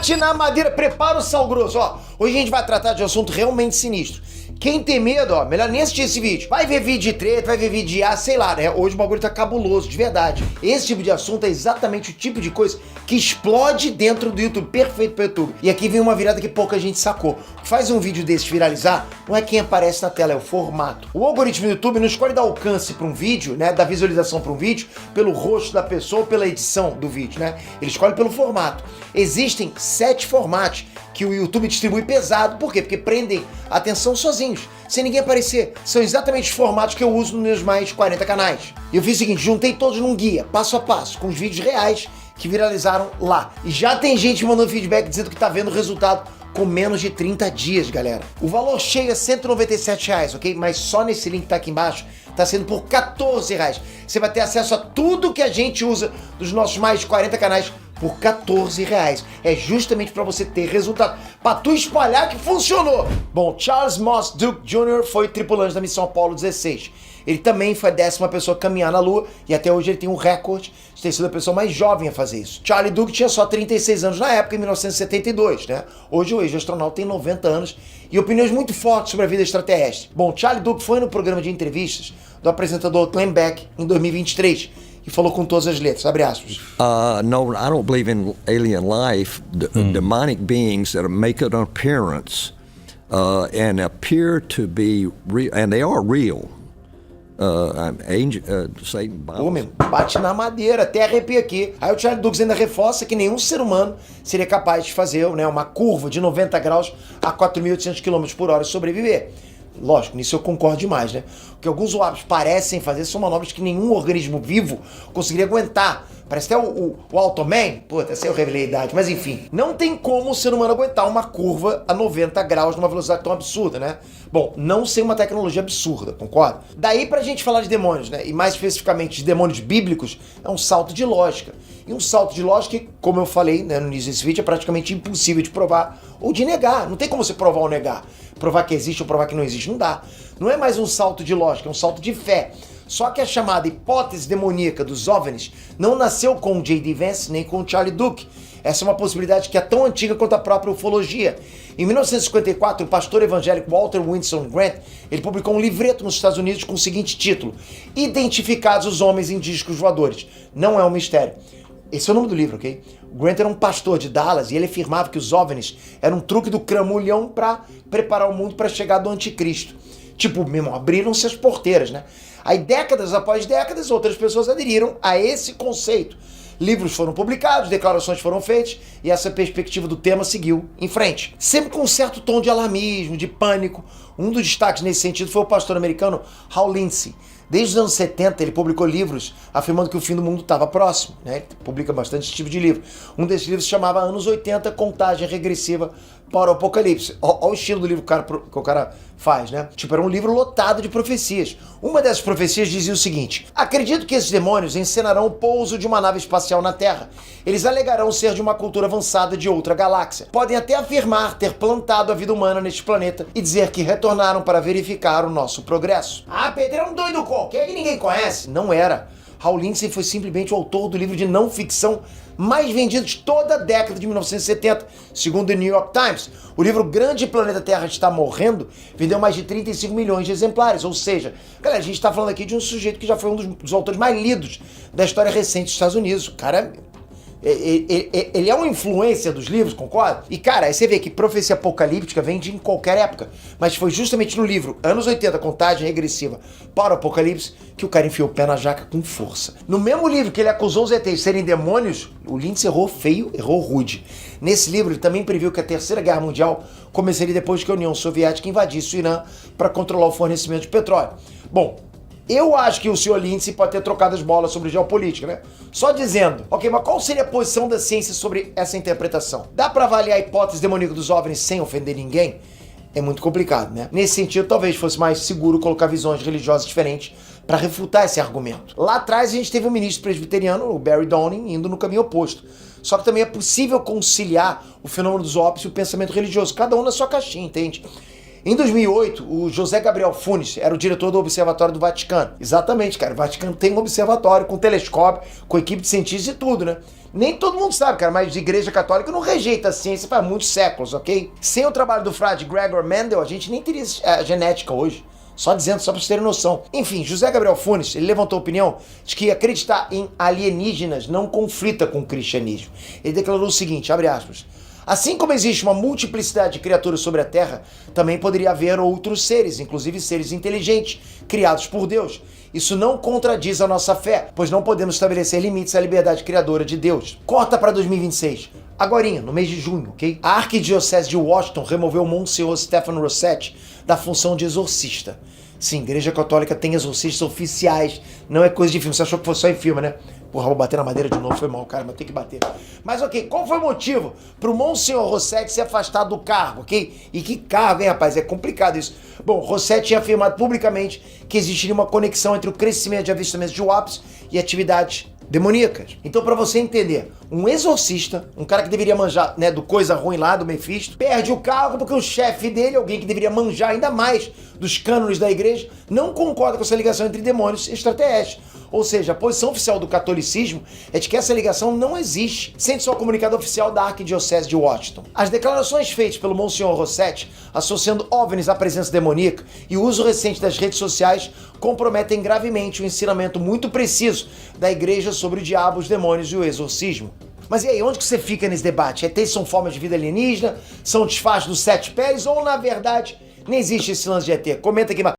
Bate na madeira, prepara o sal grosso, ó. Hoje a gente vai tratar de um assunto realmente sinistro. Quem tem medo, ó, melhor nem assistir esse vídeo. Vai ver vídeo de treta, vai ver vídeo de sei lá, né? Hoje o bagulho tá cabuloso, de verdade. Esse tipo de assunto é exatamente o tipo de coisa que explode dentro do YouTube, perfeito pro YouTube. E aqui vem uma virada que pouca gente sacou. O que faz um vídeo desse viralizar não é quem aparece na tela, é o formato. O algoritmo do YouTube não escolhe dar alcance pra um vídeo, né? Da visualização pra um vídeo, pelo rosto da pessoa ou pela edição do vídeo, né? Ele escolhe pelo formato. Existem 7 formatos que o YouTube distribui pesado. Por quê? Porque prendem a atenção sozinhos, sem ninguém aparecer. São exatamente os formatos que eu uso nos meus mais 40 canais. E eu fiz o seguinte, juntei todos num guia, passo a passo, com os vídeos reais que viralizaram lá. E já tem gente mandando feedback dizendo que tá vendo o resultado com menos de 30 dias, galera. O valor cheio é R$197, ok? Mas só nesse link que tá aqui embaixo, tá sendo por R$14. Você vai ter acesso a tudo que a gente usa dos nossos mais 40 canais por R$14. É justamente para você ter resultado, para tu espalhar que funcionou. Bom, Charles Moss Duke Jr. foi tripulante da missão Apollo 16. Ele também foi a 10ª pessoa a caminhar na Lua e até hoje ele tem um recorde de ter sido a pessoa mais jovem a fazer isso. Charlie Duke tinha só 36 anos na época, em 1972, né? Hoje o ex-astronauta tem 90 anos e opiniões muito fortes sobre a vida extraterrestre. Bom, Charlie Duke foi no programa de entrevistas do apresentador Glenn Beck em 2023 e falou com todas as letras, abre aspas. No, I don't believe in alien life, demonic beings that make an appearance and appear to be real, and they are real. Satan, Pô, meu, bate na madeira, até arrepia aqui. Aí o Charlie Dukes ainda reforça que nenhum ser humano seria capaz de fazer, né, uma curva de 90 graus a 4.800 km por hora e sobreviver. Lógico, nisso eu concordo demais, né? O que alguns usuários parecem fazer são manobras que nenhum organismo vivo conseguiria aguentar. Parece até o Automan, puta, essa eu revelei a idade, mas enfim. Não tem como o ser humano aguentar uma curva a 90 graus numa velocidade tão absurda, né? Bom, não sem uma tecnologia absurda, concorda? Daí pra gente falar de demônios, né? E mais especificamente de demônios bíblicos, é um salto de lógica. E um salto de lógica que, como eu falei, né, no início desse vídeo, é praticamente impossível de provar ou de negar. Não tem como você provar ou negar. Provar que existe ou provar que não existe, não dá. Não é mais um salto de lógica, é um salto de fé. Só que a chamada hipótese demoníaca dos OVNIs não nasceu com o J.D. Vance nem com o Charlie Duke. Essa é uma possibilidade que é tão antiga quanto a própria ufologia. Em 1954, o pastor evangélico Walter Winston Grant, ele publicou um livreto nos Estados Unidos com o seguinte título: Identificados os homens em discos voadores. Não é um mistério. Esse é o nome do livro, ok? O Grant era um pastor de Dallas e ele afirmava que os OVNIs eram um truque do cramulhão para preparar o mundo para a chegada do anticristo. Tipo, mesmo, abriram-se as porteiras, né? Aí, décadas após décadas, outras pessoas aderiram a esse conceito. Livros foram publicados, declarações foram feitas e essa perspectiva do tema seguiu em frente. Sempre com um certo tom de alarmismo, de pânico. Um dos destaques nesse sentido foi o pastor americano Hal Lindsey. Desde os anos 70 ele publicou livros afirmando que o fim do mundo estava próximo, né? Ele publica bastante esse tipo de livro. Um desses livros se chamava Anos 80, Contagem Regressiva para o Apocalipse. Olha o estilo do livro que o cara faz, né? Tipo, era um livro lotado de profecias. Uma dessas profecias dizia o seguinte: acredito que esses demônios encenarão o pouso de uma nave espacial na Terra. Eles alegarão ser de uma cultura avançada de outra galáxia. Podem até afirmar ter plantado a vida humana neste planeta e dizer que retornaram para verificar o nosso progresso. Ah, Pedro é um doido qualquer que ninguém conhece. Não era. Hal Lindsey foi simplesmente o autor do livro de não ficção mais vendido de toda a década de 1970, segundo o New York Times. O livro Grande Planeta Terra Está Morrendo vendeu mais de 35 milhões de exemplares, ou seja, galera, a gente está falando aqui de um sujeito que já foi um dos autores mais lidos da história recente dos Estados Unidos. O cara, ele é uma influência dos livros, concorda? E cara, aí você vê que profecia apocalíptica vende em qualquer época, mas foi justamente no livro Anos 80, Contagem Regressiva para o Apocalipse, que o cara enfiou o pé na jaca com força. No mesmo livro que ele acusou os ETs de serem demônios, o Lindsey errou feio, errou rude. Nesse livro ele também previu que a Terceira Guerra Mundial começaria depois que a União Soviética invadisse o Irã para controlar o fornecimento de petróleo. Bom, eu acho que o senhor Lindsey pode ter trocado as bolas sobre geopolítica, né? Só dizendo. Ok, mas qual seria a posição da ciência sobre essa interpretação? Dá pra avaliar a hipótese demoníaca dos OVNIs sem ofender ninguém? É muito complicado, né? Nesse sentido, talvez fosse mais seguro colocar visões religiosas diferentes para refutar esse argumento. Lá atrás a gente teve um ministro presbiteriano, o Barry Downing, indo no caminho oposto. Só que também é possível conciliar o fenômeno dos OVNIs e o pensamento religioso, cada um na sua caixinha, entende? Em 2008, o José Gabriel Funes era o diretor do Observatório do Vaticano. Exatamente, cara. O Vaticano tem um observatório com telescópio, com equipe de cientistas e tudo, né? Nem todo mundo sabe, cara, mas a Igreja Católica não rejeita a ciência faz muitos séculos, ok? Sem o trabalho do frade Gregor Mendel, a gente nem teria genética hoje. Só dizendo, só pra vocês terem noção. Enfim, José Gabriel Funes, ele levantou a opinião de que acreditar em alienígenas não conflita com o cristianismo. Ele declarou o seguinte, abre aspas, assim como existe uma multiplicidade de criaturas sobre a Terra, também poderia haver outros seres, inclusive seres inteligentes, criados por Deus. Isso não contradiz a nossa fé, pois não podemos estabelecer limites à liberdade criadora de Deus. Corta para 2026. Agorinha, no mês de junho, ok? A Arquidiocese de Washington removeu o Monsenhor Stephen Rossetti da função de exorcista. Sim, a Igreja Católica tem exorcistas oficiais, não é coisa de filme. Você achou que fosse só em filme, né? Porra, vou bater na madeira de novo, foi mal, cara, mas tem que bater. Mas ok, qual foi o motivo pro Monsenhor Rossetti ser afastado do cargo, ok? E que cargo, hein, rapaz? É complicado isso. Bom, Rossetti tinha afirmado publicamente que existiria uma conexão entre o crescimento de avistamentos de UAPs e atividades demoníacas. Então, pra você entender, um exorcista, um cara que deveria manjar, né, do coisa ruim lá, do Mephisto, perde o cargo porque o chefe dele, alguém que deveria manjar ainda mais dos cânones da igreja, não concorda com essa ligação entre demônios e extraterrestres. Ou seja, a posição oficial do catolicismo é de que essa ligação não existe, sendo só o comunicado oficial da Arquidiocese de Washington. As declarações feitas pelo Monsenhor Rossetti, associando OVNIs à presença demoníaca e o uso recente das redes sociais, comprometem gravemente o ensinamento muito preciso da igreja sobre o diabo, os demônios e o exorcismo. Mas e aí, onde que você fica nesse debate? ETs são formas de vida alienígena? São disfarces dos sete pés? Ou, na verdade, nem existe esse lance de ET? Comenta aqui embaixo.